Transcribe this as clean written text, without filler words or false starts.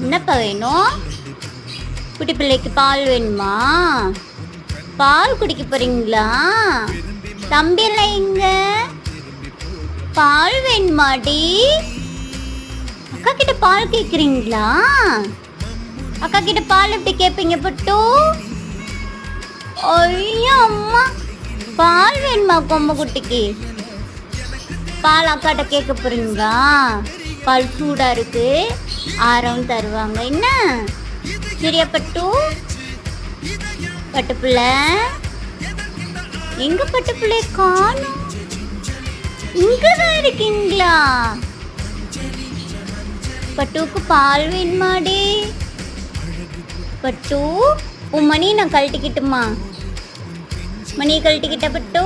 என்னப்பா வேணும்? குட்டி பிள்ளைக்கு பால் வேணுமா? பால் குடிக்க போறீங்களா? தம்பி எல்லாம் எங்க? பால் வேணுமாடி? அக்கா கிட்ட பால் கேக்குறீங்களா? அக்கா கிட்ட பால் எப்படி கேட்பீங்க பட்டு? ஐயோ அம்மா, பால் வேணுமா கொம்ப குட்டிக்கு? பால் அக்காட்ட கேட்க போறீங்களா? பால் சூடா இருக்கு, ஆரம் தருவாங்க என்ன? சரியா பட்டு? பட்டு பிள்ளை எங்க? பட்டு பிள்ளை காணோம். இங்கதான் இருக்கீங்களா? பட்டுக்கு பால் வேணுமாடி? பட்டு உன் மணி நான் கழட்டிக்கிட்டுமா? மணியை கழட்டிக்கிட்ட பட்டு?